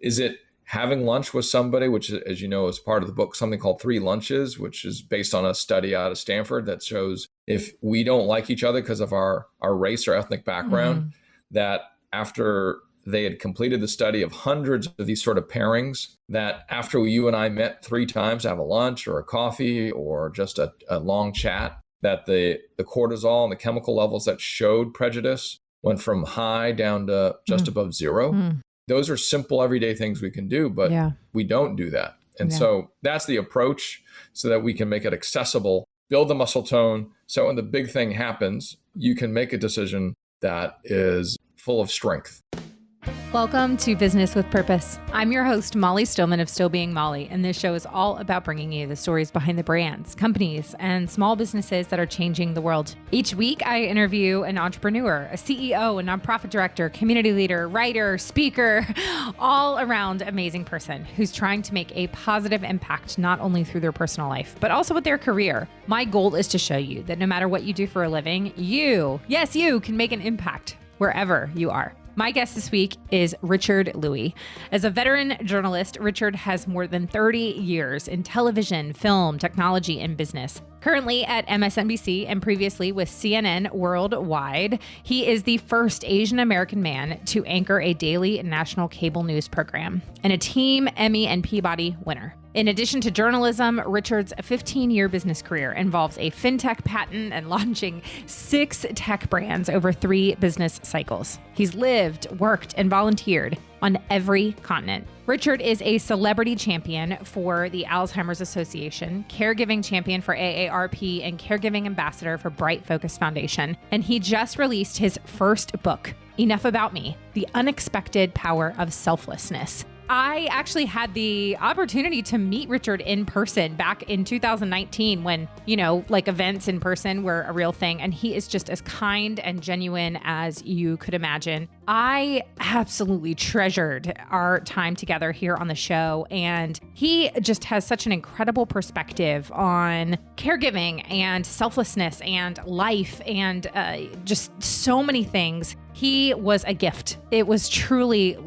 Is it having lunch with somebody, which, as you know, is part of the book, something called 3 Lunches, which is based on a study out of Stanford that shows if we don't like each other because of our race or ethnic background, that after they had completed the study of hundreds of these sort of pairings, that after you and I met 3 times to have a lunch or a coffee or just a long chat, that the cortisol and the chemical levels that showed prejudice went from high down to just above 0. Those are simple everyday things we can do, but we don't do that. And so that's the approach, so that we can make it accessible, build the muscle tone. So when the big thing happens, you can make a decision that is full of strength. Welcome to Business with Purpose. I'm your host, Molly Stillman of Still Being Molly, and this show is all about bringing you the stories behind the brands, companies, and small businesses that are changing the world. Each week, I interview an entrepreneur, a CEO, a nonprofit director, community leader, writer, speaker, all around amazing person who's trying to make a positive impact, not only through their personal life, but also with their career. My goal is to show you that no matter what you do for a living, you can make an impact wherever you are. My guest this week is Richard Lui. As a veteran journalist, Richard has more than 30 years in television, film, technology, and business. Currently at MSNBC and previously with CNN Worldwide, he is the first Asian American man to anchor a daily national cable news program and a Team Emmy and Peabody winner. In addition to journalism, Richard's 15-year business career involves a fintech patent and launching 6 tech brands over 3 business cycles. He's lived, worked, and volunteered on every continent. Richard is a celebrity champion for the Alzheimer's Association, caregiving champion for AARP, and caregiving ambassador for Bright Focus Foundation. And he just released his first book, Enough About Me, The Unexpected Power of Selflessness. I actually had the opportunity to meet Richard in person back in 2019 when, events in person were a real thing. And he is just as kind and genuine as you could imagine. I absolutely treasured our time together here on the show. And he just has such an incredible perspective on caregiving and selflessness and life and just so many things. He was a gift. It was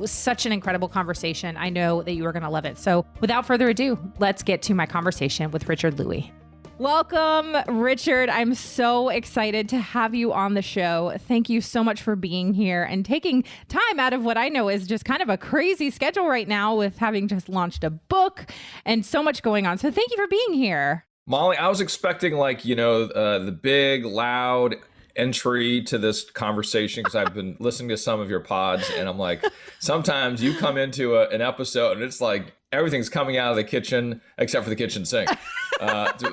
such an incredible conversation. I know that you are going to love it. So without further ado, let's get to my conversation with Richard Lui. Welcome, Richard. I'm so excited to have you on the show. Thank you so much for being here and taking time out of what I know is just kind of a crazy schedule right now with having just launched a book and so much going on. So thank you for being here. Molly, I was expecting the big, loud entry to this conversation because I've been listening to some of your pods, and I'm like, sometimes you come into an episode and it's like everything's coming out of the kitchen except for the kitchen sink.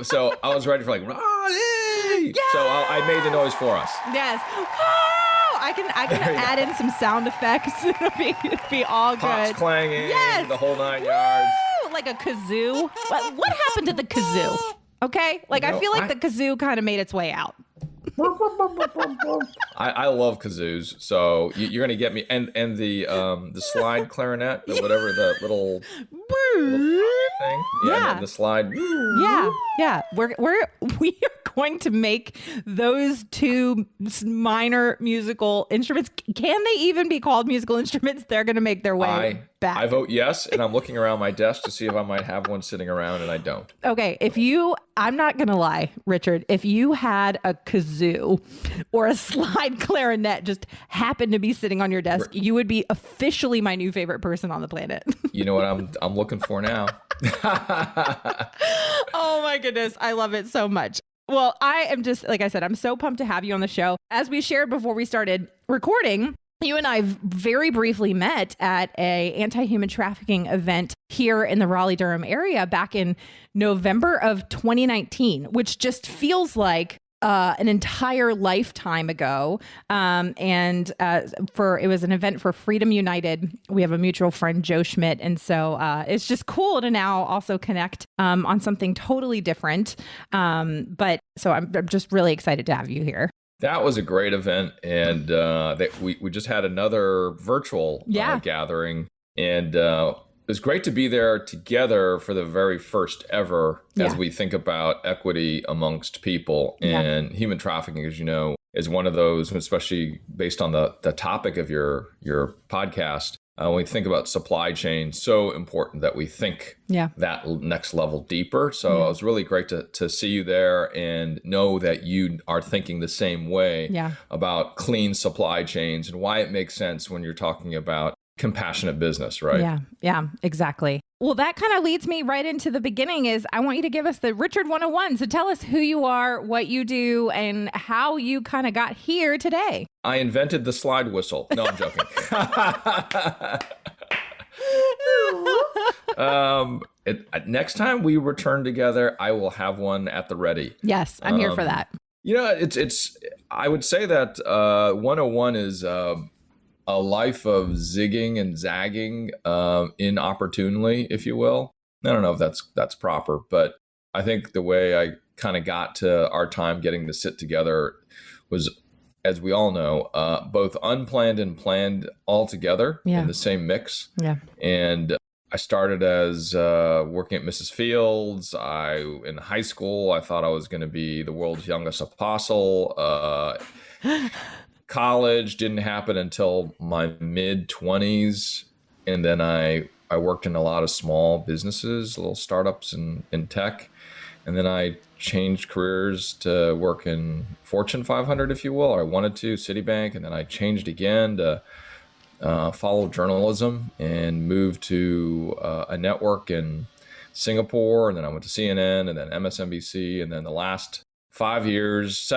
So I was ready for Yes! So I made the noise for us. Yes. Oh, I can add in some sound effects. It'll be all Pots good. Clanging, yes! The whole 9 yards. Like a kazoo. What happened to the kazoo? Okay, I feel like the kazoo kind of made its way out. I love kazoos, so you're gonna get me and the slide clarinet, whatever the little thing, the slide. Yeah. We are going to make those 2 minor musical instruments. Can they even be called musical instruments? They're going to make their way back. I vote yes, and I'm looking around my desk to see if I might have one sitting around, and I don't. Okay, I'm not going to lie, Richard, if you had a kazoo or a slide clarinet just happened to be sitting on your desk, you would be officially my new favorite person on the planet. You know what I'm looking for now. Oh my goodness, I love it so much. Well, I am just, like I said, I'm so pumped to have you on the show. As we shared before we started recording, you and I very briefly met at a anti-human trafficking event here in the Raleigh-Durham area back in November of 2019, which just feels like an entire lifetime ago. It was an event for Freedom United. We have a mutual friend, Joe Schmidt. And so it's just cool to now also connect on something totally different. So I'm just really excited to have you here. That was a great event. And we just had another virtual gathering. And it was great to be there together for the very first ever as we think about equity amongst people. And human trafficking, as you know, is one of those, especially based on the topic of your podcast, when we think about supply chain, so important that we think that next level deeper. So it was really great to see you there and know that you are thinking the same way about clean supply chains and why it makes sense when you're talking about compassionate business, right? Yeah, exactly. Well, that kind of leads me right into the beginning is I want you to give us the Richard 101. So tell us who you are, what you do, and how you kind of got here today. I invented the slide whistle. No, I'm joking. Next time we return together, I will have one at the ready. Yes, I'm here for that. You know, I would say that 101 is a life of zigging and zagging inopportunely, if you will. I don't know if that's proper, but I think the way I kind of got to our time getting to sit together was, as we all know, both unplanned and planned all together in the same mix. Yeah. And I started as working at Mrs. Fields. In high school, I thought I was going to be the world's youngest apostle. College didn't happen until my mid-20s. And then I worked in a lot of small businesses, little startups in tech. And then I changed careers to work in Fortune 500, if you will. I wanted to, Citibank. And then I changed again to follow journalism and moved to a network in Singapore. And then I went to CNN and then MSNBC. And then the last 8 years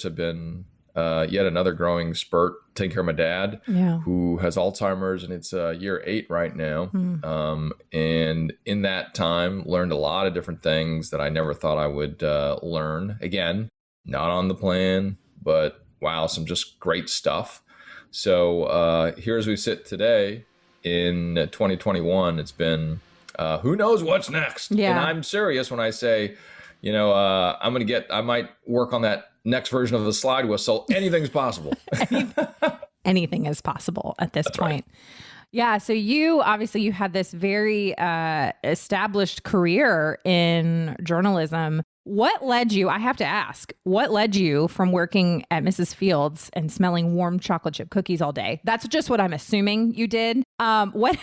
have been yet another growing spurt, taking care of my dad, who has Alzheimer's, and it's year 8 right now. And in that time, learned a lot of different things that I never thought I would learn. Again, not on the plan, but wow, some just great stuff. So here as we sit today in 2021, it's been who knows what's next. And I'm serious when I say, I might work on that next version of the slide whistle. Anything's possible. Anything is possible at this point. Right. Yeah. So you had this very established career in journalism. What led you, I have to ask, what led you from working at Mrs. Fields and smelling warm chocolate chip cookies all day? That's just what I'm assuming you did. What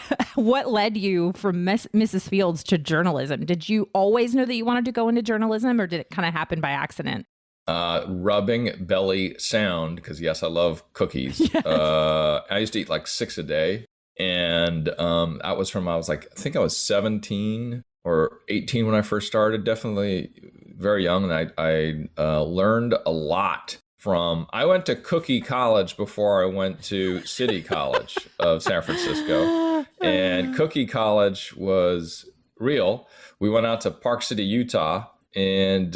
led you from Mrs. Fields to journalism? Did you always know that you wanted to go into journalism, or did it kind of happen by accident? Rubbing belly sound, because yes, I love cookies. Yes. I used to eat like 6 a day. And that was from, I think I was 17 or 18 when I first started, definitely very young. And I learned a lot I went to Cookie College before I went to City College of San Francisco. And Cookie College was real. We went out to Park City, Utah, and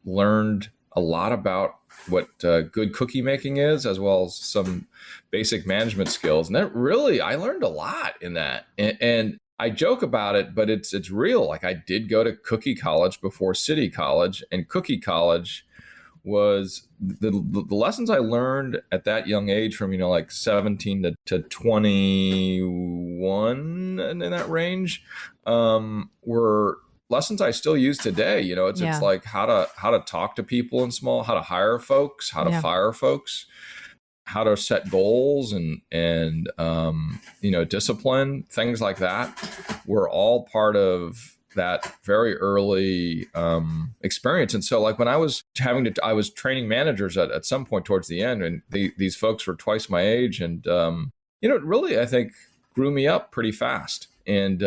learned a lot about what good cookie making is, as well as some basic management skills. And that really, I learned a lot in that. And I joke about it, but it's real. Like, I did go to Cookie College before City College, and Cookie College was the lessons I learned at that young age, from, 17 to 21 and in that range, were lessons I still use today. It's like how to talk to people in small, how to hire folks, how to fire folks, how to set goals and discipline, things like that were all part of that very early experience. And so, like, when I was training managers at some point towards the end, and these folks were twice my age, and it really, I think, grew me up pretty fast. And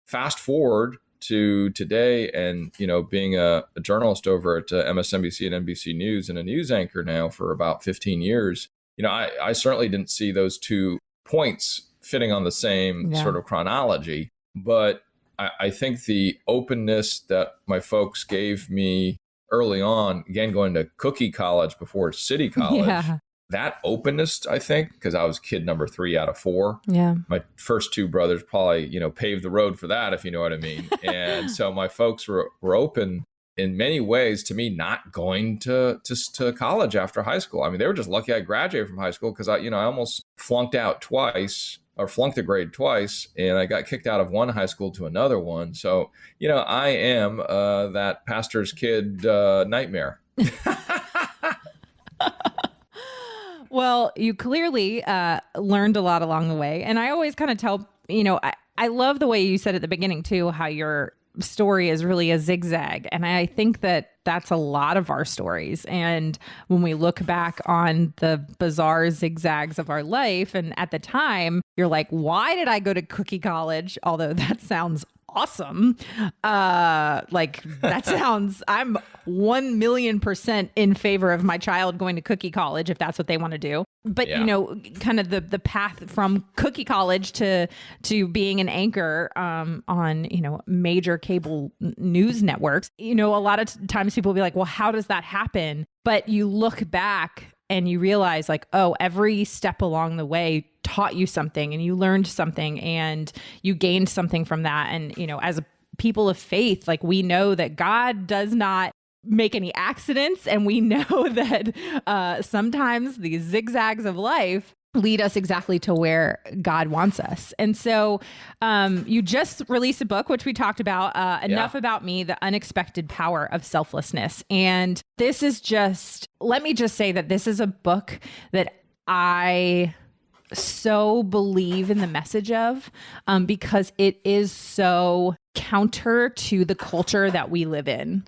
fast forward to today, and being a journalist over at MSNBC and NBC News, and a news anchor now for about 15 years, I certainly didn't see those 2 points fitting on the same sort of chronology. But I think the openness that my folks gave me early on, again, going to Cookie College before City College, that openness, I think, because I was kid number 3 out of 4. Yeah. My first 2 brothers probably, paved the road for that, if you know what I mean. And so my folks were open in many ways to me not going to college after high school. I mean, they were just lucky I graduated from high school, because I almost flunked out twice, or flunked a grade twice, and I got kicked out of one high school to another one. So, I am that pastor's kid nightmare. Well, you clearly learned a lot along the way. And I always kind of tell, I love the way you said at the beginning too, how your story is really a zigzag. And I think that that's a lot of our stories. And when we look back on the bizarre zigzags of our life, and at the time, you're like, why did I go to cookie college? Although that sounds awesome. Like that sounds, I'm 1,000,000% in favor of my child going to cookie college if that's what they want to do. But kind of the path from cookie college to being an anchor on major cable news networks. A lot of times people will be like, well, how does that happen? But you look back and you realize like, oh, every step along the way taught you something, and you learned something, and you gained something from that. And, as a people of faith, like we know that God does not make any accidents. And we know that sometimes these zigzags of life lead us exactly to where God wants us. And so you just released a book, which we talked about, Enough About Me, The Unexpected Power of Selflessness. And this is let me just say that this is a book that I so believe in the message of, because it is so counter to the culture that we live in,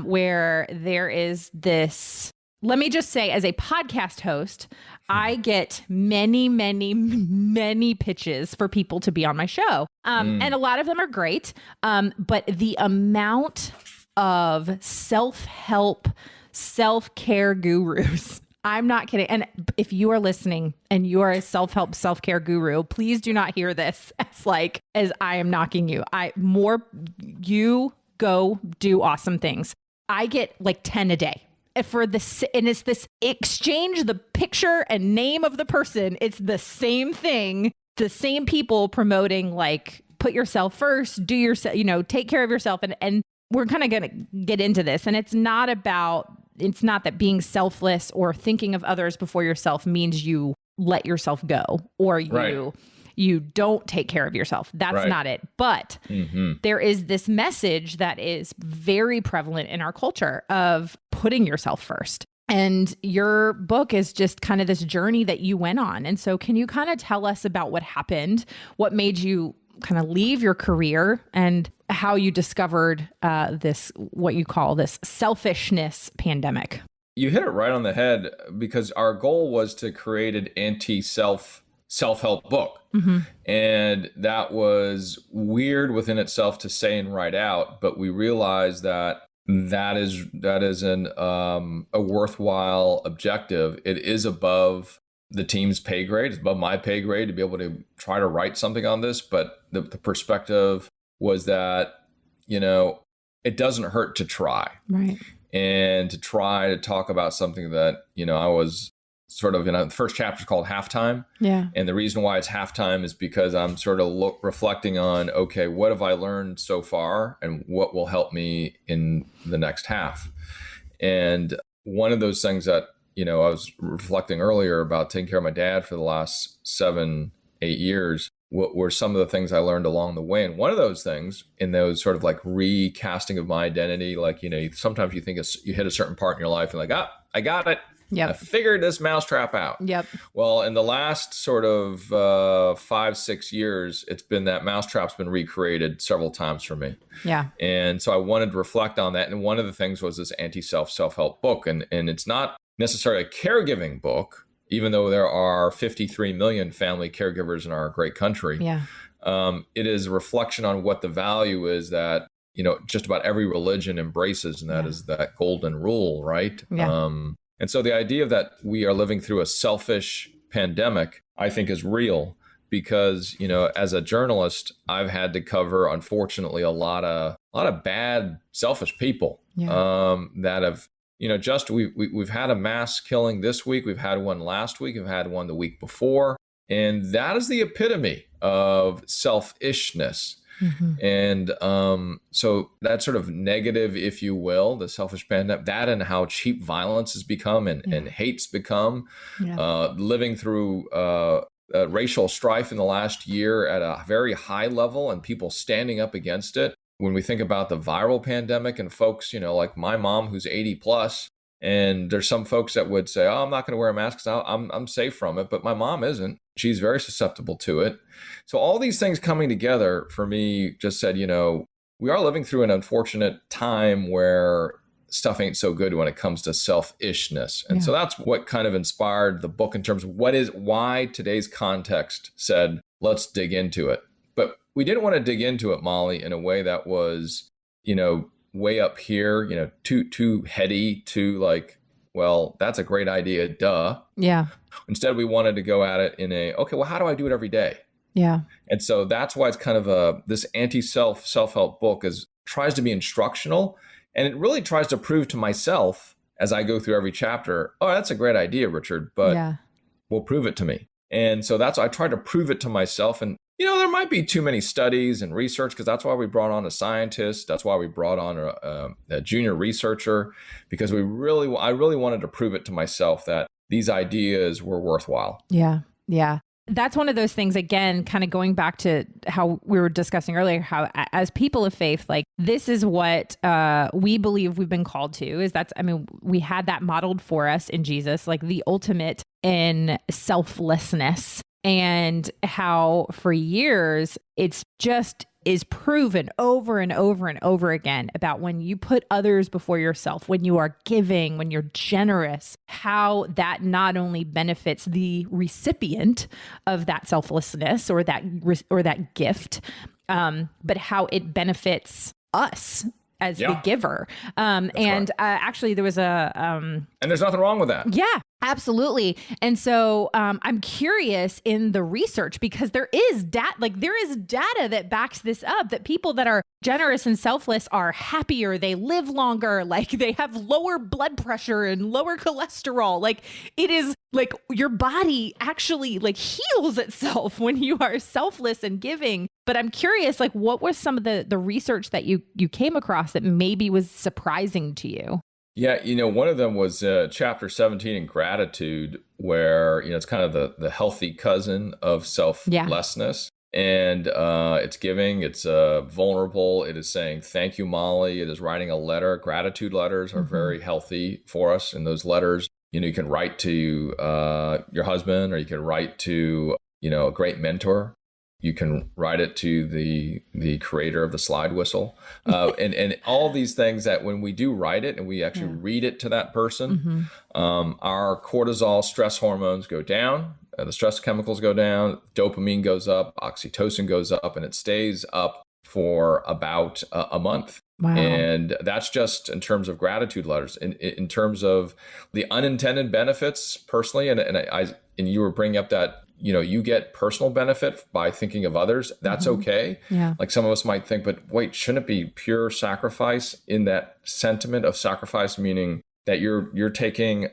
where there is this. Let me just say, as a podcast host, I get many, many, many pitches for people to be on my show. And a lot of them are great. But the amount of self-help, self-care gurus, I'm not kidding. And if you are listening and you are a self-help, self-care guru, please do not hear this as I am knocking you. You go do awesome things. I get like 10 a day. And it's this exchange the picture and name of the person. It's the same thing, the same people promoting like put yourself first, do yourself, take care of yourself. And we're kind of going to get into this. And it's not that being selfless or thinking of others before yourself means you let yourself go or you don't take care of yourself. That's not it. But there is this message that is very prevalent in our culture of putting yourself first. And your book is just kind of this journey that you went on. And so can you kind of tell us about what happened, what made you kind of leave your career, and how you discovered what you call this selfishness pandemic? You hit it right on the head, because our goal was to create an self-help book. And that was weird within itself to say and write out, but we realized that is a worthwhile objective. It is above the team's pay grade. It's above my pay grade to be able to try to write something on this. But the perspective was that, it doesn't hurt to try. Right. And to try to talk about something that, I was sort of the first chapter is called Halftime. Yeah. And the reason why it's halftime is because I'm sort of reflecting on, okay, what have I learned so far and what will help me in the next half? And one of those things that, I was reflecting earlier about taking care of my dad for the last 7-8 years, what were some of the things I learned along the way. And one of those things in those sort of like recasting of my identity, like, sometimes you think you hit a certain part in your life and like, I got it. Yep. I figured this mousetrap out. Yep. Well, in the last sort of 5-6 years, it's been that mousetrap's been recreated several times for me. Yeah. And so I wanted to reflect on that. And one of the things was this self-help book. And it's not necessarily a caregiving book, even though there are 53 million family caregivers in our great country. Yeah. It is a reflection on what the value is that, just about every religion embraces. And that is that golden rule, right? Yeah. And so the idea that we are living through a selfish pandemic, I think, is real, because, as a journalist, I've had to cover, unfortunately, a lot of bad, selfish people that have, we've had a mass killing this week. We've had one last week. We've had one the week before. And that is the epitome of selfishness. And so that sort of negative, if you will, the selfish pandemic, that and how cheap violence has become and hate's become, living through racial strife in the last year at a very high level and people standing up against it. When we think about the viral pandemic and folks, like my mom who's 80 plus And there's some folks that would say, oh, I'm not going to wear a mask because I'm safe from it. But my mom isn't. She's very susceptible to it. So all these things coming together for me just said, we are living through an unfortunate time where stuff ain't so good when it comes to selfishness. And so that's what kind of inspired the book in terms of why today's context said, let's dig into it. But we didn't want to dig into it, Molly, in a way that was, way up here, too heady, too like, well, that's a great idea, duh. Yeah. Instead, we wanted to go at it in okay, well, how do I do it every day? Yeah. And so that's why it's kind of this self-help book tries to be instructional. And it really tries to prove to myself as I go through every chapter, oh, that's a great idea, Richard, but we'll prove it to me. And so I tried to prove it to myself. And, there might be too many studies and research because that's why we brought on a scientist. That's why we brought on a junior researcher, because I really wanted to prove it to myself that these ideas were worthwhile. Yeah. Yeah. That's one of those things, again, kind of going back to how we were discussing earlier, how as people of faith, like this is what we believe we've been called to we had that modeled for us in Jesus, like the ultimate in selflessness, and how for years it's just is proven over and over and over again about when you put others before yourself, when you are giving, when you're generous, how that not only benefits the recipient of that selflessness or that gift, but how it benefits us as the giver. Actually there was and there's nothing wrong with that. Yeah, absolutely. And so I'm curious in the research, because there is data that backs this up, that people that are generous and selfless are happier, they live longer, like they have lower blood pressure and lower cholesterol. Like it is like your body actually like heals itself when you are selfless and giving. But I'm curious, like what was some of the research that you came across that maybe was surprising to you? Yeah, one of them was chapter 17 in gratitude, where, it's kind of the healthy cousin of selflessness. And it's giving, it's vulnerable. It is saying, thank you, Molly. It is writing a letter. Gratitude letters are very healthy for us. And those letters, you can write to your husband, or you can write to, a great mentor. You can write it to the creator of the slide whistle, and all these things that when we do write it and we actually read it to that person, our cortisol stress hormones go down, the stress chemicals go down, dopamine goes up, oxytocin goes up, and it stays up for about a month. Wow. And that's just in terms of gratitude letters. In terms of the unintended benefits personally, and you were bringing up that, you get personal benefit by thinking of others. That's okay. Yeah. Like some of us might think, but wait, shouldn't it be pure sacrifice in that sentiment of sacrifice, meaning that you're taking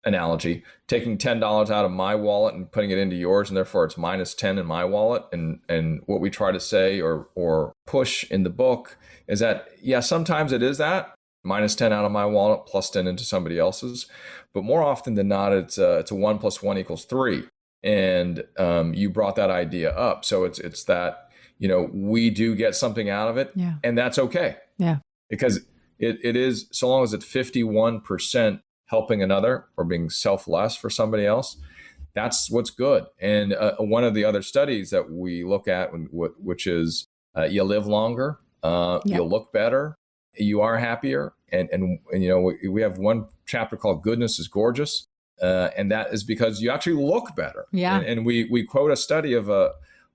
analogy, taking $10 out of my wallet and putting it into yours, and therefore it's minus 10 in my wallet. And what we try to say or push in the book is that, sometimes it is that minus 10 out of my wallet plus 10 into somebody else's, but more often than not, it's a 1 + 1 = 3. And you brought that idea up. So it's that, we do get something out of it, and that's okay. Yeah. Because it is, so long as it's 51% helping another or being selfless for somebody else, that's what's good. And one of the other studies that we look at, which is you live longer, you'll look better, you are happier. And we have one chapter called Goodness is Gorgeous. And that is because you actually look better. Yeah. And we quote a study of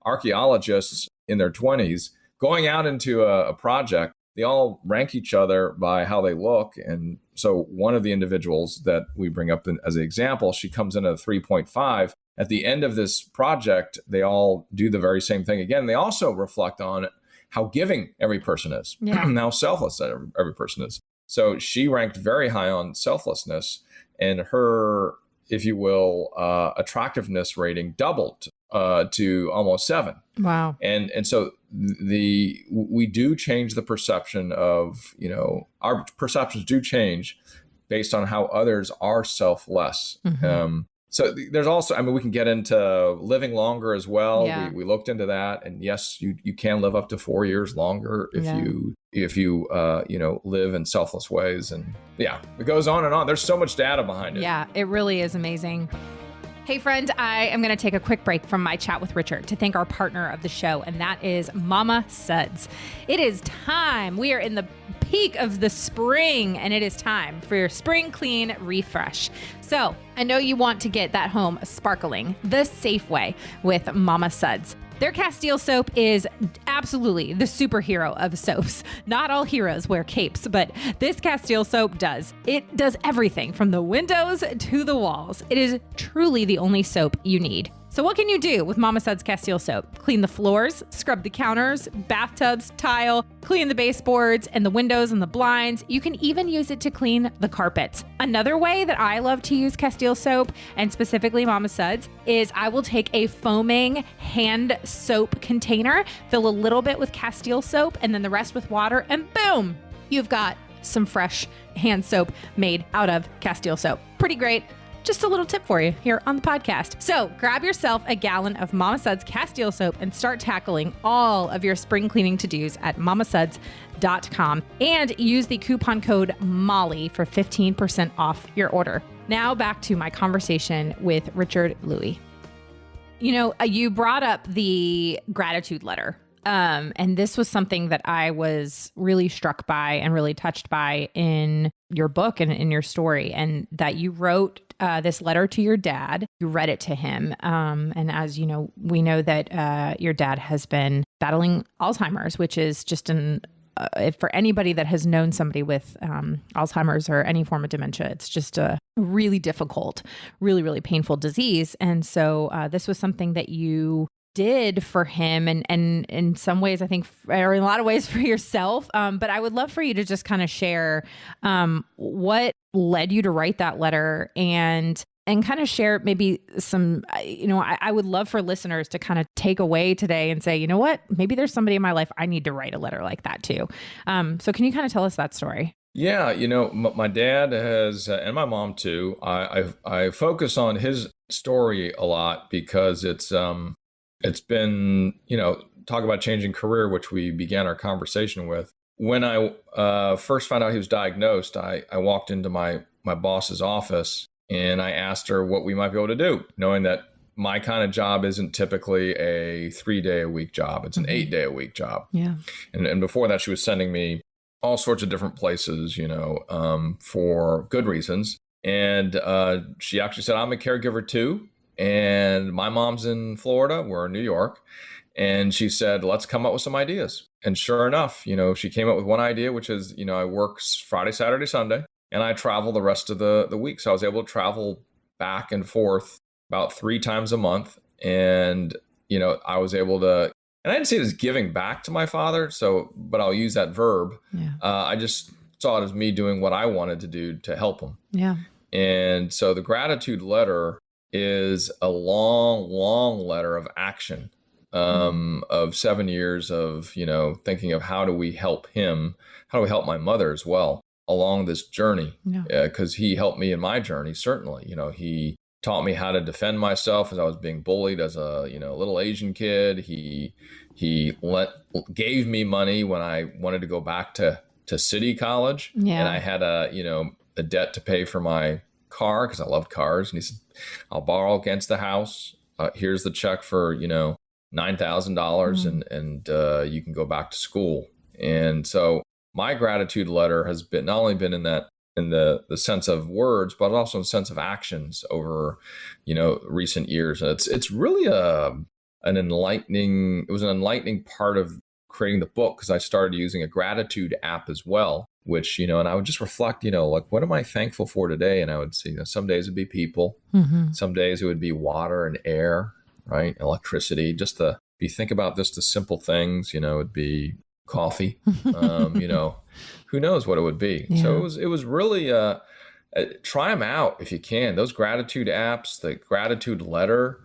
archaeologists in their 20s going out into a project. They all rank each other by how they look. And so one of the individuals that we bring up as an example, she comes in at a 3.5. At the end of this project, they all do the very same thing again. They also reflect on how giving every person is, how selfless every person is. So she ranked very high on selflessness, and her, if you will, attractiveness rating doubled to almost 7. Wow. And so we do change the perception of, our perceptions do change based on how others are selfless. So there's also, I mean, we can get into living longer as well. Yeah. We looked into that, and yes, you can live up to 4 years longer if Yeah. you live in selfless ways. And yeah, it goes on and on. There's so much data behind it. Yeah, it really is amazing. Hey, friend, I am going to take a quick break from my chat with Richard to thank our partner of the show, and that is Mama Suds. It is time. We are in the peak of the spring, and it is time for your spring clean refresh. So I know you want to get that home sparkling the safe way with Mama Suds. Their Castile soap is absolutely the superhero of soaps. Not all heroes wear capes, but this Castile soap does. It does everything from the windows to the walls. It is truly the only soap you need. So what can you do with Mama Suds Castile soap? Clean the floors, scrub the counters, bathtubs, tile, clean the baseboards and the windows and the blinds. You can even use it to clean the carpets. Another way that I love to use Castile soap, and specifically Mama Suds, is I will take a foaming hand soap container, fill a little bit with Castile soap, and then the rest with water, and boom, you've got some fresh hand soap made out of Castile soap. Pretty great. Just a little tip for you here on the podcast. So grab yourself a gallon of Mama Suds Castile soap and start tackling all of your spring cleaning to-dos at mamasuds.com and use the coupon code MOLLY for 15% off your order. Now back to my conversation with Richard Lui. You know, you brought up the gratitude letter. And this was something that I was really struck by and really touched by in your book and in your story, and that you wrote this letter to your dad. You read it to him. And as you know, we know that your dad has been battling Alzheimer's, which is just for anybody that has known somebody with Alzheimer's or any form of dementia, it's just a really difficult, really, really painful disease. And so this was something that you did for him, and in some ways, I think, or in a lot of ways for yourself. But I would love for you to just kind of share what led you to write that letter, and kind of share maybe some, I would love for listeners to kind of take away today and say, you know what, maybe there's somebody in my life I need to write a letter like that too. So can you kind of tell us that story? Yeah, my dad has, and my mom too. I focus on his story a lot because it's been, talk about changing career, which we began our conversation with. When I first found out he was diagnosed, I walked into my boss's office and I asked her what we might be able to do, knowing that my kind of job isn't typically a 3-day-a-week job. It's an 8-day-a-week job. Yeah. And before that, she was sending me all sorts of different places, for good reasons. And she actually said, I'm a caregiver too. And my mom's in Florida, we're in New York. And she said, let's come up with some ideas. And sure enough, she came up with one idea, which is, I work Friday, Saturday, Sunday, and I travel the rest of the week. So I was able to travel back and forth about 3 times a month. And, I was able to, and I didn't see it as giving back to my father. But I'll use that verb. Yeah. I just saw it as me doing what I wanted to do to help him. Yeah. And so the gratitude letter is a long, long letter of action, of 7 years of, thinking of how do we help him, how do we help my mother as well along this journey? Because he helped me in my journey, certainly. He taught me how to defend myself as I was being bullied as a, little Asian kid. He gave me money when I wanted to go back to city college. Yeah. And I had a debt to pay for my car because I loved cars. And he said, I'll borrow against the house. Here's the check for, $9,000 and you can go back to school. And so my gratitude letter has been not only been in the sense of words, but also in the sense of actions over, recent years. And it's really an enlightening part of creating the book, because I started using a gratitude app as well, which, and I would just reflect, like, what am I thankful for today? And I would see, some days it'd be people, some days it would be water and air, right? Electricity, think about just the simple things, it'd be coffee, who knows what it would be. Yeah. So it was really, try them out if you can. Those gratitude apps, the gratitude letter,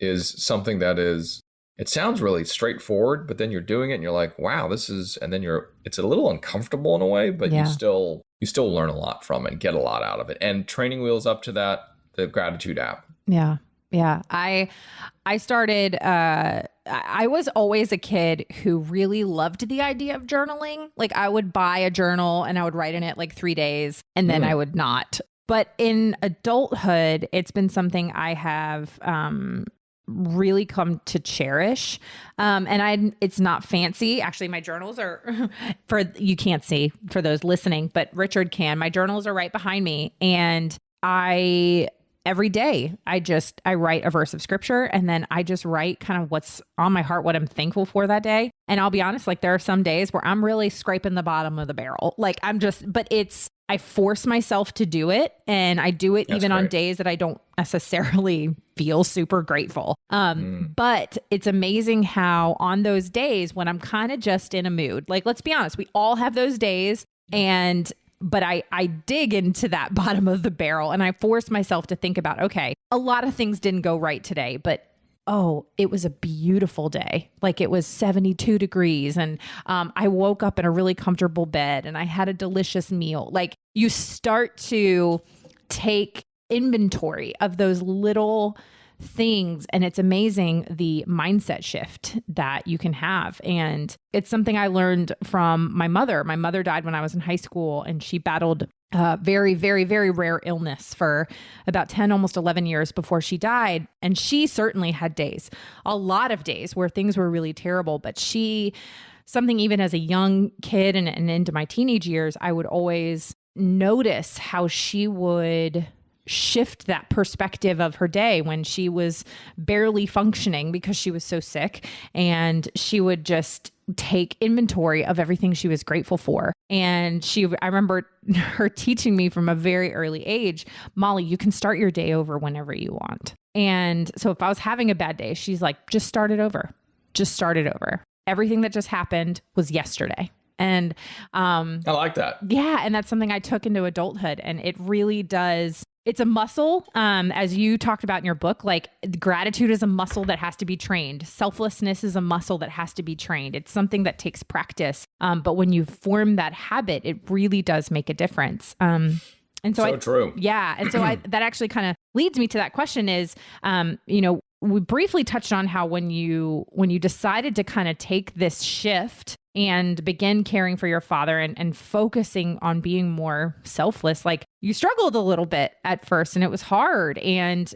is something that is, it sounds really straightforward, but then you're doing it and you're like, wow, and then it's a little uncomfortable in a way, but you still learn a lot from it and get a lot out of it. And training wheels up to that, the gratitude app. Yeah. Yeah. I started, I was always a kid who really loved the idea of journaling. Like I would buy a journal and I would write in it like 3 days and then I would not. But in adulthood, it's been something I have, really come to cherish. It's not fancy. Actually, my journals are you can't see for those listening, but Richard can. My journals are right behind me. And every day I write a verse of scripture and then I just write kind of what's on my heart, what I'm thankful for that day. And I'll be honest, like there are some days where I'm really scraping the bottom of the barrel. Like I force myself to do it and I do it even on days that I don't necessarily feel super grateful. But it's amazing how on those days when I'm kind of just in a mood, like, let's be honest, we all have those days but I dig into that bottom of the barrel and I force myself to think about, okay, a lot of things didn't go right today, but it was a beautiful day. Like it was 72 degrees and I woke up in a really comfortable bed and I had a delicious meal. Like you start to take inventory of those little things. And it's amazing the mindset shift that you can have. And it's something I learned from my mother. My mother died when I was in high school and she battled very, very, very rare illness for about 10, almost 11 years before she died. And she certainly had days, a lot of days where things were really terrible. But something even as a young kid and into my teenage years, I would always notice how she would shift that perspective of her day when she was barely functioning because she was so sick. And she would just take inventory of everything she was grateful for. And I remember her teaching me from a very early age, Molly, you can start your day over whenever you want. And so if I was having a bad day, she's like, just start it over. Just start it over. Everything that just happened was yesterday. And I like that. Yeah. And that's something I took into adulthood. And it really does. It's a muscle, as you talked about in your book, like gratitude is a muscle that has to be trained. Selflessness is a muscle that has to be trained. It's something that takes practice. But when you form that habit, it really does make a difference. And so true. Yeah. And so that actually kind of leads me to that question is, we briefly touched on how when you decided to kind of take this shift and begin caring for your father and focusing on being more selfless, like you struggled a little bit at first and it was hard and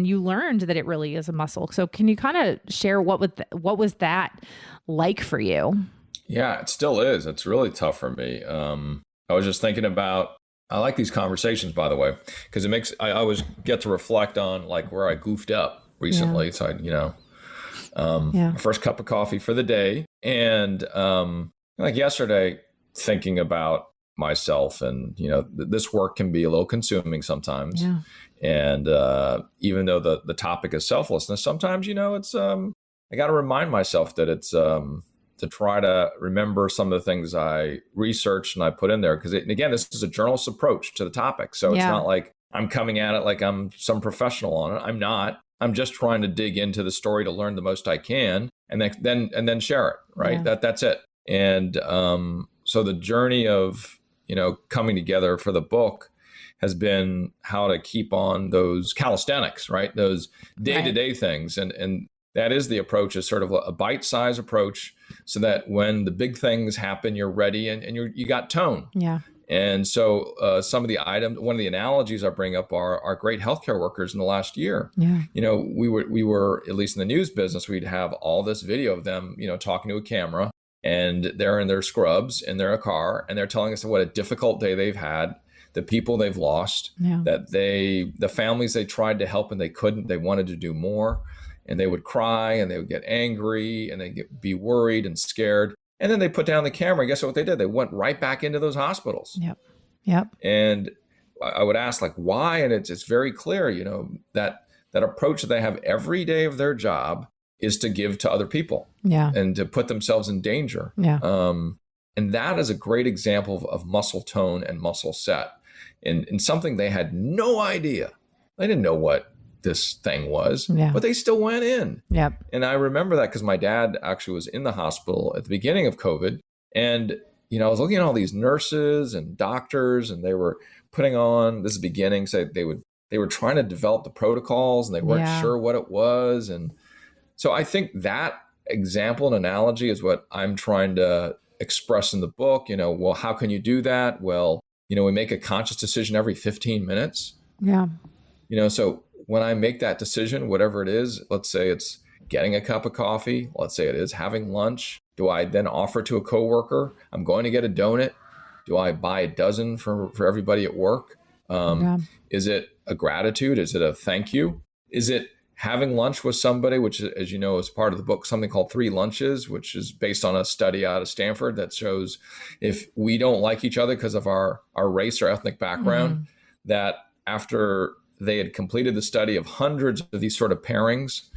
you learned that it really is a muscle. So can you kind of share what was that like for you? Yeah, it still is. It's really tough for me. I was just thinking about, I like these conversations, by the way, because I always get to reflect on like where I goofed up recently. Yeah. So my first cup of coffee for the day. And like yesterday, thinking about myself and, this work can be a little consuming sometimes. Yeah. And even though the topic is selflessness, sometimes, it's, I got to remind myself that it's to try to remember some of the things I researched and I put in there. Because again, this is a journalist approach to the topic. So it's not like I'm coming at it like I'm some professional on it. I'm not. I'm just trying to dig into the story to learn the most I can and then share it. Right. Yeah. That's it. And so the journey of, coming together for the book has been how to keep on those calisthenics, right? Those day-to-day things. And that is the approach, is sort of a bite-sized approach so that when the big things happen, you're ready and you got tone. Yeah. And so some of the items, one of the analogies I bring up are great healthcare workers in the last year. Yeah. We were, at least in the news business, we'd have all this video of them, talking to a camera, and they're in their scrubs and they're in a car and they're telling us what a difficult day they've had, the people they've lost, that the families they tried to help and they couldn't, they wanted to do more. And they would cry and they would get angry and they'd be worried and scared. And then they put down the camera. And guess what they did? They went right back into those hospitals. Yep. And I would ask, like, why? And it's very clear, that approach that they have every day of their job is to give to other people. Yeah. And to put themselves in danger. Yeah. And that is a great example of muscle tone and muscle set in something they had no idea. They didn't know what this thing was, but they still went in. Yep. And I remember that because my dad actually was in the hospital at the beginning of COVID. And, I was looking at all these nurses and doctors, and they were putting on, this is beginning, so they would they were trying to develop the protocols and they weren't sure what it was. And so I think that example and analogy is what I'm trying to express in the book. Well, how can you do that? Well, we make a conscious decision every 15 minutes. Yeah. So when I make that decision, whatever it is, let's say it's getting a cup of coffee, let's say it is having lunch. Do I then offer to a coworker, I'm going to get a donut? Do I buy a dozen for everybody at work? Is it a gratitude? Is it a thank you? Is it having lunch with somebody, which, as you know, is part of the book, something called 3 lunches, which is based on a study out of Stanford that shows if we don't like each other because of our race or ethnic background, that after they had completed the study of hundreds of these sort of pairings,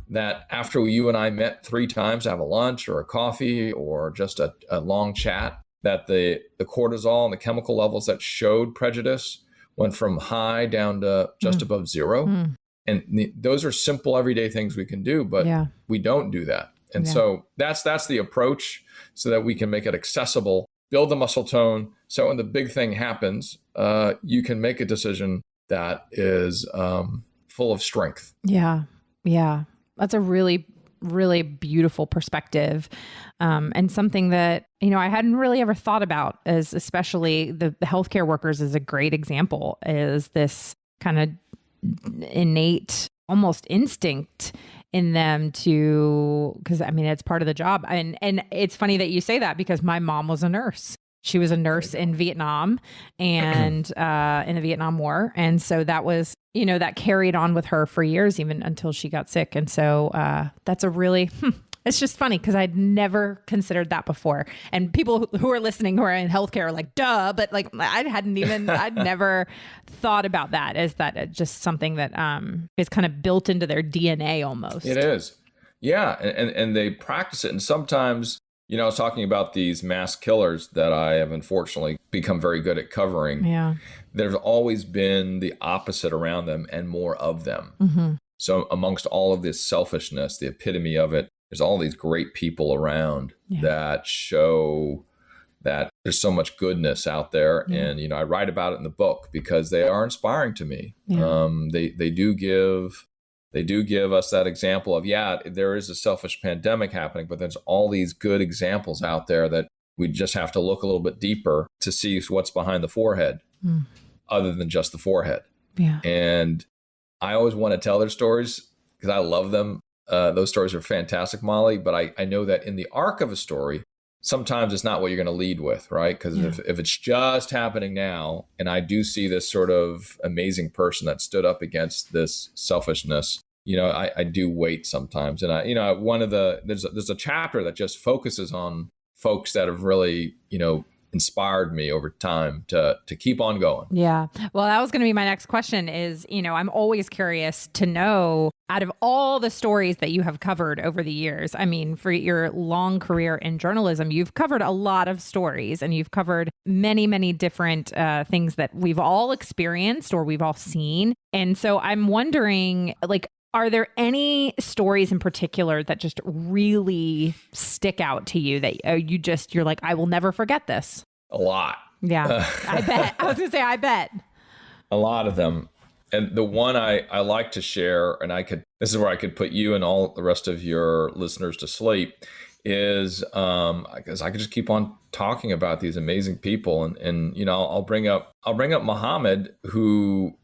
that after you and I met 3 times to have a lunch or a coffee or just a long chat, that the cortisol and the chemical levels that showed prejudice went from high down to just above 0. And those are simple everyday things we can do, but we don't do that. And so that's the approach, so that we can make it accessible, build the muscle tone. So when the big thing happens, you can make a decision that is full of strength. Yeah. That's a really, really beautiful perspective. And something that, I hadn't really ever thought about, as especially the healthcare workers is a great example, is this kind of innate, almost instinct in them because it's part of the job. And it's funny that you say that, because my mom was a nurse. She was a nurse in Vietnam and in the Vietnam War. And so that was, that carried on with her for years, even until she got sick. And so that's a really, it's just funny because I'd never considered that before. And people who are listening who are in healthcare are like, duh, but like I'd never thought about that as that just something that is kind of built into their DNA almost. It is. Yeah. And they practice it. And sometimes, I was talking about these mass killers that I have unfortunately become very good at covering. Yeah. There's always been the opposite around them and more of them. So amongst all of this selfishness, the epitome of it, there's all these great people around that show that there's so much goodness out there. And, I write about it in the book because they are inspiring to me. They do give us that example of, there is a selfish pandemic happening, but there's all these good examples out there that we just have to look a little bit deeper to see what's behind the forehead, other than just the forehead. Yeah. And I always want to tell their stories because I love them. Those stories are fantastic, Molly, but I know that in the arc of a story, sometimes it's not what you're going to lead with, right? Because if it's just happening now, and I do see this sort of amazing person that stood up against this selfishness, I do wait sometimes. And there's a chapter that just focuses on folks that have really, inspired me over time to keep on going. Yeah. Well, that was going to be my next question is, I'm always curious to know, out of all the stories that you have covered over the years, for your long career in journalism, you've covered a lot of stories and you've covered many, many different things that we've all experienced or we've all seen. And so I'm wondering, are there any stories in particular that just really stick out to you that you're like, I will never forget this? A lot. Yeah, I bet. I was going to say, I bet. A lot of them. And the one I like to share, and this is where I could put you and all the rest of your listeners to sleep, is because I could just keep on talking about these amazing people. And I'll bring up Muhammad, who,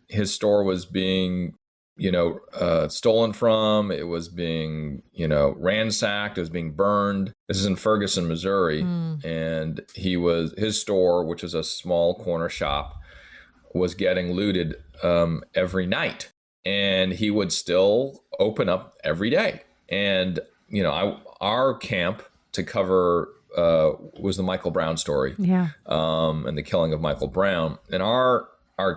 his store was being stolen from, it was being, ransacked, it was being burned. This is in Ferguson, Missouri. And his store, which was a small corner shop, was getting looted every night. And he would still open up every day. And, our camp to cover was the Michael Brown story. Yeah. And the killing of Michael Brown. And our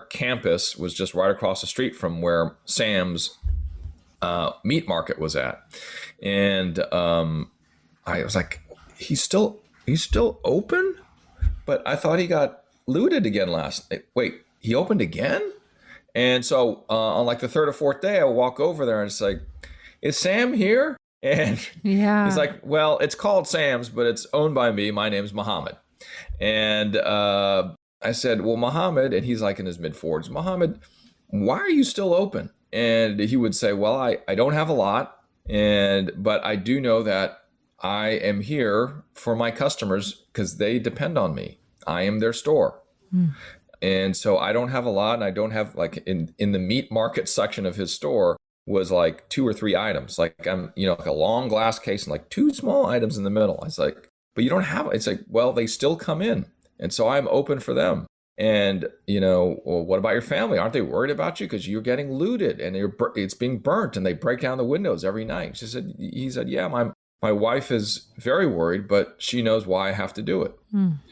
campus was just right across the street from where Sam's meat market was at. And I was like, he's still open? But I thought he got looted again last night. Wait, he opened again? And so on like the third or fourth day, I walk over there and it's like, is Sam here? And he's like, well, it's called Sam's, but it's owned by me. My name's Muhammad. And I said, well, Muhammad, and he's like in his mid-40s, Muhammad, why are you still open? And he would say, well, I don't have a lot, but I do know that I am here for my customers because they depend on me. I am their store. And so I don't have a lot, and I don't have, like, in the meat market section of his store was like 2 or 3 items. Like, I'm, like a long glass case and like 2 small items in the middle. I was like, but you don't have, it's like, well, they still come in. And so I'm open for them. And, well, what about your family? Aren't they worried about you because you're getting looted and it's being burnt and they break down the windows every night? He said, yeah, my wife is very worried, but she knows why I have to do it.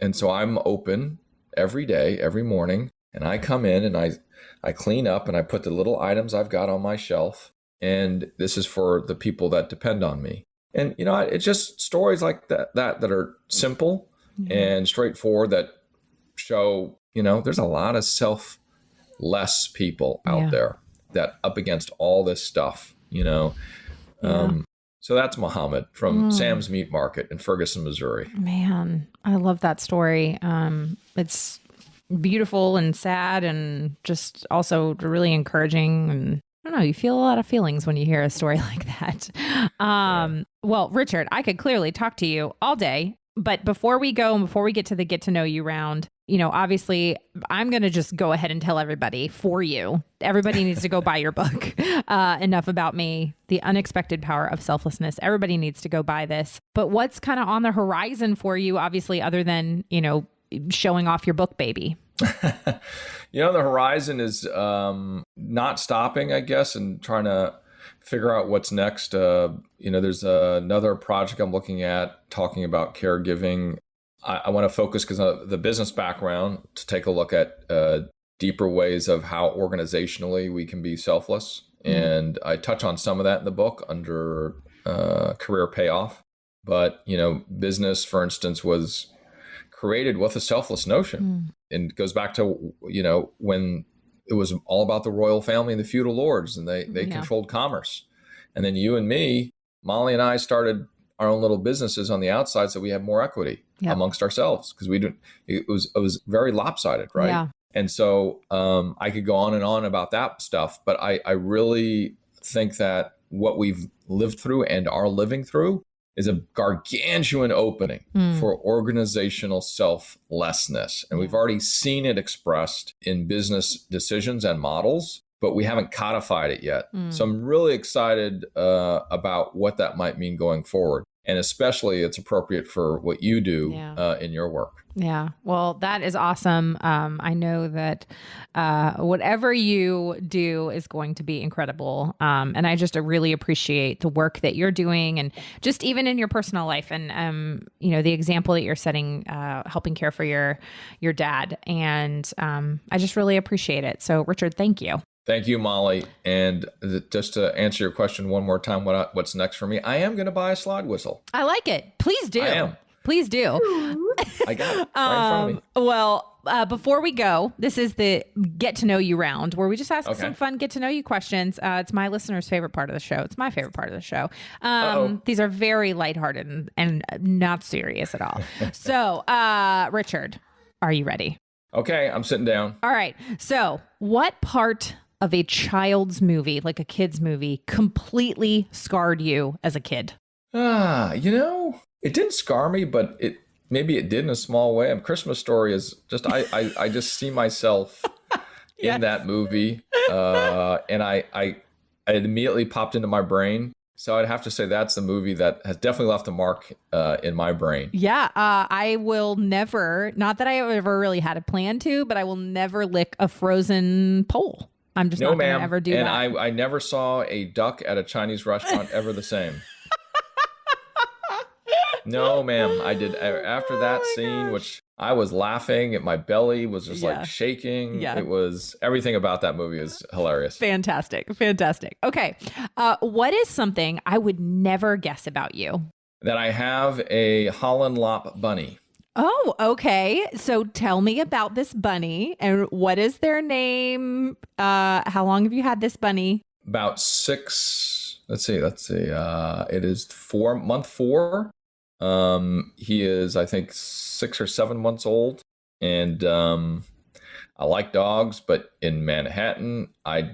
And so I'm open every day, every morning, and I come in and I clean up and I put the little items I've got on my shelf. And this is for the people that depend on me. And, it's just stories like that are simple and straightforward that show, there's a lot of selfless people out there that up against all this stuff, So that's Muhammad from Sam's Meat Market in Ferguson, Missouri. Man, I love that story. It's beautiful and sad and just also really encouraging. And I don't know, you feel a lot of feelings when you hear a story like that. Well, Richard, I could clearly talk to you all day. But before we go and before we get to the get to know you round, obviously I'm going to just go ahead and tell everybody for you. Everybody needs to go buy your book. Enough about me, The Unexpected Power of Selflessness. Everybody needs to go buy this. But what's kind of on the horizon for you, obviously, other than, showing off your book, baby? The horizon is not stopping, I guess, and trying to figure out what's next. There's another project I'm looking at talking about caregiving. I want to focus, because of the business background, to take a look at deeper ways of how organizationally we can be selfless. And I touch on some of that in the book under career payoff. But, business, for instance, was created with a selfless notion. And it goes back to, when it was all about the royal family and the feudal lords, and they controlled commerce. And then you and me, Molly and I, started our own little businesses on the outside so we had more equity amongst ourselves, because it was very lopsided, right? Yeah. And so I could go on and on about that stuff, but I really think that what we've lived through and are living through is a gargantuan opening for organizational selflessness. And we've already seen it expressed in business decisions and models, but we haven't codified it yet. So I'm really excited about what that might mean going forward. And especially it's appropriate for what you do in your work. Yeah. Well, that is awesome. I know that whatever you do is going to be incredible. And I just really appreciate the work that you're doing, and just even in your personal life, and, the example that you're setting, helping care for your dad. And I just really appreciate it. So Richard, thank you. Thank you, Molly. And just to answer your question one more time, what's next for me? I am going to buy a slide whistle. I like it. Please do. I am. Please do. I got it right in front of me. Well, before we go, this is the get to know you round, where we just ask some fun get to know you questions. It's my listeners' favorite part of the show. It's my favorite part of the show. These are very lighthearted and not serious at all. So, Richard, are you ready? Okay, I'm sitting down. All right. So, what part of a child's movie, like a kid's movie, completely scarred you as a kid? It didn't scar me, but maybe it did in a small way. Christmas Story is just, I just see myself in that movie. And I immediately popped into my brain. So I'd have to say that's the movie that has definitely left a mark in my brain. Yeah, I will never, not that I ever really had a plan to, but I will never lick a frozen pole. I'm just not going to ever do that. And I never saw a duck at a Chinese restaurant ever the same. No, ma'am. I did. After that scene, which I was laughing, my belly was just like shaking. Yeah. It was, everything about that movie is hilarious. Fantastic. Okay. What is something I would never guess about you? That I have a Holland Lop bunny. Oh, okay. So tell me about this bunny, and what is their name? How long have you had this bunny? About 6. Let's see. It is month 4. He is, I think, 6 or 7 months old. And I like dogs, but in Manhattan, I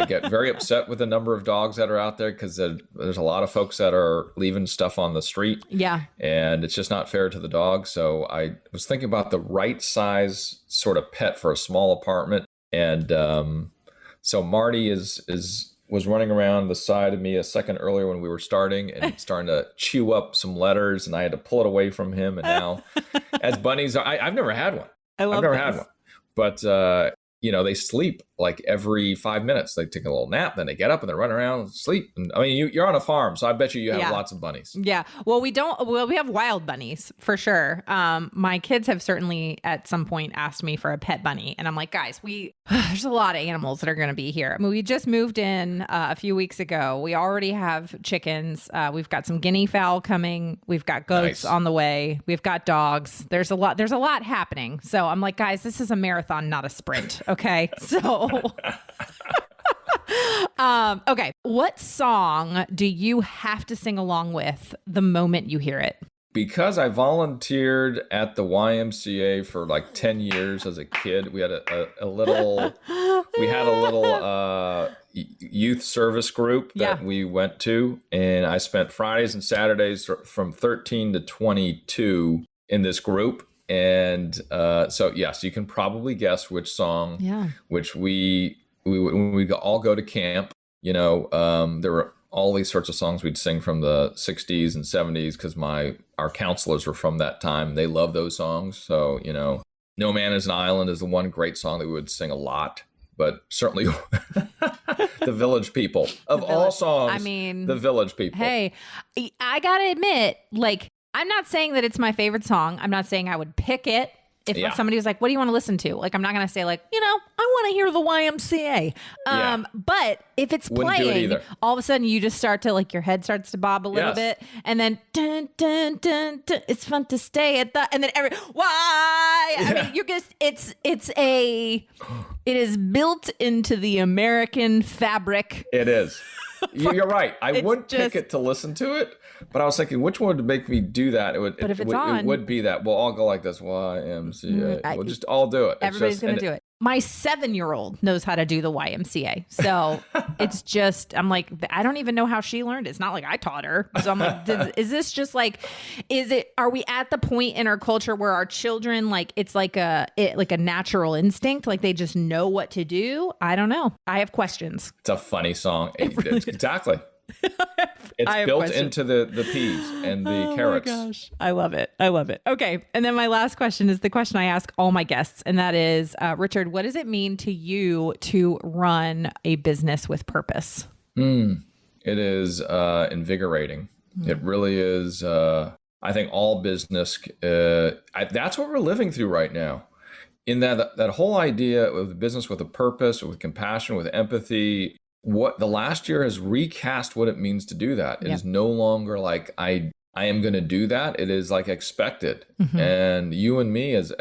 get very upset with the number of dogs that are out there because there's a lot of folks that are leaving stuff on the street. Yeah. And it's just not fair to the dog. So I was thinking about the right size sort of pet for a small apartment. And so Marty was running around the side of me a second earlier when we were starting and starting to chew up some letters, and I had to pull it away from him. And now, as bunnies, I've never had one. I've never had one. But, they sleep like every 5 minutes. They take a little nap, then they get up and they run around and sleep. And I mean, you're on a farm, so I bet you have lots of bunnies. Yeah. Well, we have wild bunnies for sure. My kids have certainly at some point asked me for a pet bunny. And I'm like, guys, there's a lot of animals that are going to be here. I mean, we just moved in a few weeks ago. We already have chickens. We've got some guinea fowl coming. We've got goats on the way. We've got dogs. There's a lot happening. So I'm like, guys, this is a marathon, not a sprint. Okay. So, okay. What song do you have to sing along with the moment you hear it? Because I volunteered at the YMCA for like 10 years as a kid, we had a little youth service group that we went to, and I spent Fridays and Saturdays from 13 to 22 in this group. And so, yes, you can probably guess which song, which we when we all go to camp, there were all these sorts of songs we'd sing from the 60s and 70s because our counselors were from that time. They love those songs. So, No Man is an Island is the one great song that we would sing a lot. But certainly the Village People. All songs, I mean, the Village People. Hey, I got to admit, I'm not saying that it's my favorite song. I'm not saying I would pick it. If somebody was like, what do you want to listen to? I'm not going to say I want to hear the YMCA. But if it's playing, all of a sudden you just start to your head starts to bob a little bit. And then dun, dun, dun, dun, it's fun to stay at and then why? Yeah. I mean, you're just, it is built into the American fabric. It is. You're right. I would pick it to listen to it, but I was thinking, which one would make me do that? It would be that. We'll all go like this, YMCA. We'll just all do it. Everybody's going to do it. My 7-year-old knows how to do the YMCA. So it's just, I'm like, I don't even know how she learned it. It's not like I taught her. So I'm like, is this just are we at the point in our culture where our children, it's like a natural instinct? They just know what to do? I don't know. I have questions. It's a funny song. Exactly. It's built into the peas and the carrots. Oh my gosh. I love it. Okay. And then my last question is the question I ask all my guests. And that is, Richard, what does it mean to you to run a business with purpose? It is invigorating. It really is. I think all business, that's what we're living through right now. In that whole idea of business with a purpose, with compassion, with empathy, what the last year has recast what it means to do that. It is no longer like I am going to do that. It is expected. Mm-hmm. And you and me as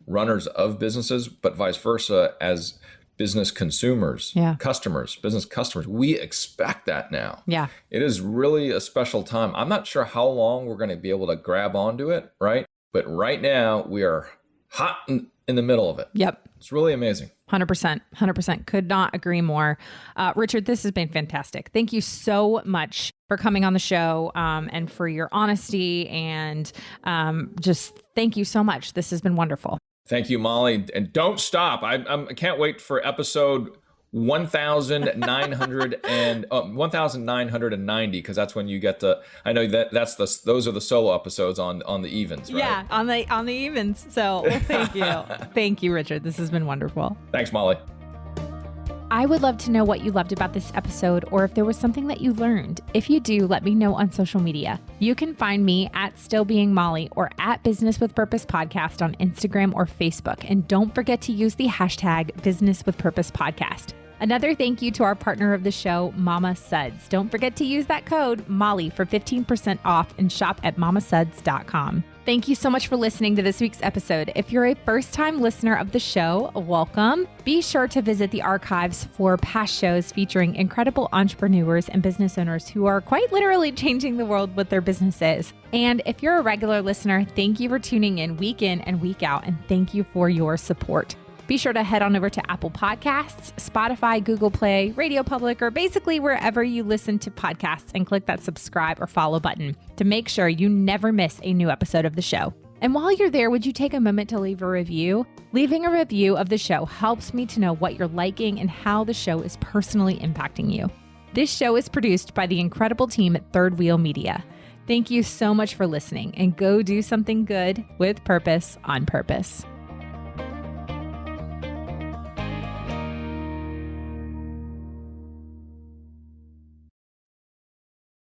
runners of businesses, but vice versa as business consumers, business customers, we expect that now. Yeah. It is really a special time. I'm not sure how long we're going to be able to grab onto it, right? But right now we are hot in the middle of it. Yep. It's really amazing. 100%. Could not agree more. Richard, this has been fantastic. Thank you so much for coming on the show and for your honesty and just thank you so much. This has been wonderful. Thank you, Molly. And don't stop. I can't wait for episode 1990 because that's when you get I know those are the solo episodes on the evens, right? Yeah, on the evens. So thank you. Thank you, Richard. This has been wonderful. Thanks, Molly. I would love to know what you loved about this episode or if there was something that you learned. If you do, let me know on social media. You can find me at Still Being Molly or at Business with Purpose Podcast on Instagram or Facebook. And don't forget to use the hashtag Business with Purpose Podcast. Another thank you to our partner of the show, Mama Suds. Don't forget to use that code MOLLY for 15% off and shop at mamasuds.com. Thank you so much for listening to this week's episode. If you're a first-time listener of the show, welcome. Be sure to visit the archives for past shows featuring incredible entrepreneurs and business owners who are quite literally changing the world with their businesses. And if you're a regular listener, thank you for tuning in and week out, and thank you for your support. Be sure to head on over to Apple Podcasts, Spotify, Google Play, Radio Public, or basically wherever you listen to podcasts, and click that subscribe or follow button to make sure you never miss a new episode of the show. And while you're there, would you take a moment to leave a review? Leaving a review of the show helps me to know what you're liking and how the show is personally impacting you. This show is produced by the incredible team at Third Wheel Media. Thank you so much for listening, and go do something good with purpose on purpose.